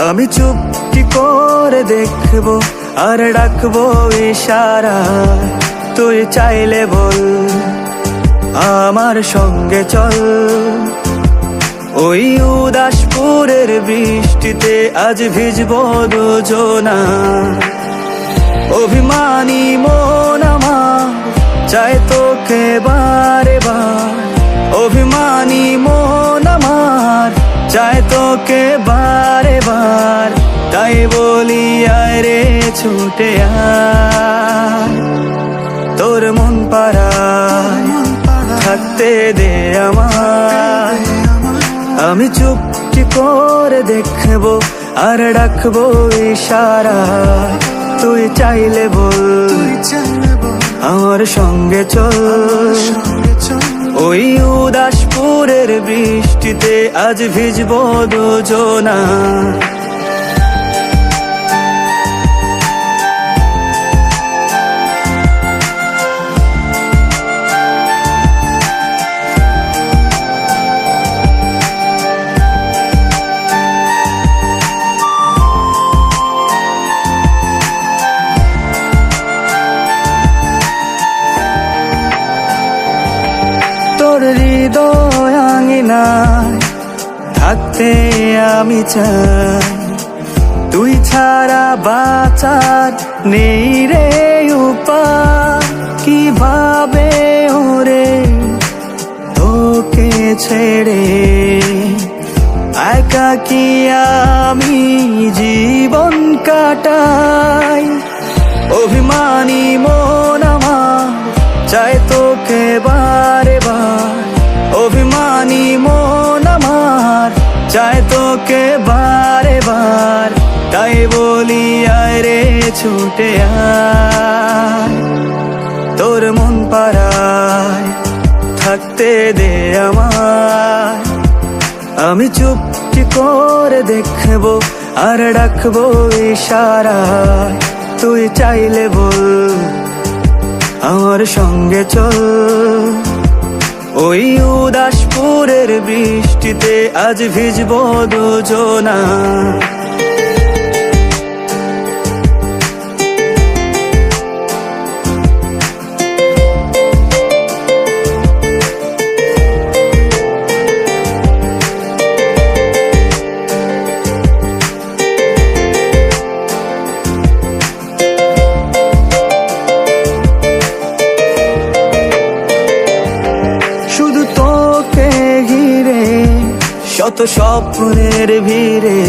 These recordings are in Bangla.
আমি চুপটি করে দেখবো আর ডাকবো ইশারায়, তুই চাইলে বল আমার সঙ্গে চল। ওই উদাসপুরের বৃষ্টিতে আজ ভিজবো দুজনা। অভিমানী মন আমার চায় তোকে বারে বার, অভিমানী মন আমার চায় তোকে বারে বার। তাই বলি আয় রে ছুটে আয়, তোর মন পাড়ায় থাকতে দে আমায়। আমি চুপটি করে দেখবো আর ডাকবো ইশারায়, তুই চাইলে বল আমার সঙ্গে চল। ওই উদাসপুরের বৃষ্টিতে আজ ভিজবো দুজনা। তোর হৃদয় আঙিনায় থাকতে আমি চাই, তুই ছাড়া বাঁচার নেই রে উপায়। কিভাবে ওরে তোকে ছেড়ে একাকী আমি জীবন কাটাই। অভিমানী মন আমার চায় তোকে বারে বার, অভিমানী মন আমার চায় তোকে বারে বার। তাই বলি আয় রে ছুটে আয়, তোর মন পাড়ায় থাকতে দে আমায়। আমি চুপটি করে দেখবো আর ডাকবো ইশারায়, তুই চাইলে বল আমার সঙ্গে চল। ওই উদাসপুরের বৃষ্টিতে আজ ভিজবো দুজনা। শত স্বপ্নের ভিড়ে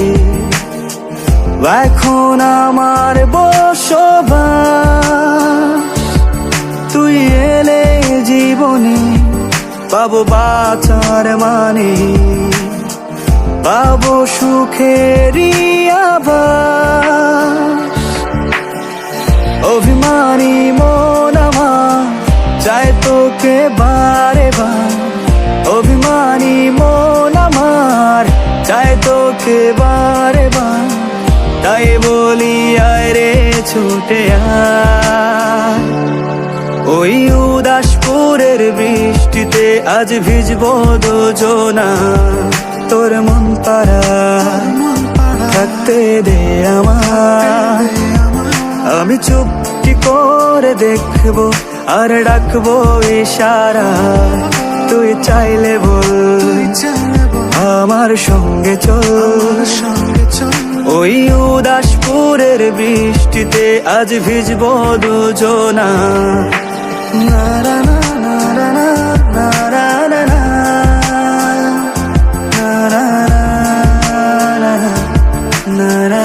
এখন আমার বসবাস, তুই এলে জীবনে পাবো বাঁচার মানে, পাবো সুখেরই আভাস। অভিমানী মন আমার চায় তোকে বারে বার, অভিমানী মন আমার চায় তোকে বারে বার। তাই বলি আয় রে ছুটে আয়, ওই উদাসপুরের বৃষ্টিতে আজ ভিজবো দুজনা। তোর মন পাড়ায় থাকতে দে আমায়। আমি চুপটি করে দেখবো আর ডাকবো ইশারায়, তুই চাইলে বল আমার সঙ্গে চল। ওই উদাসপুরের বৃষ্টিতে আজ ভিজবো দুজনা। না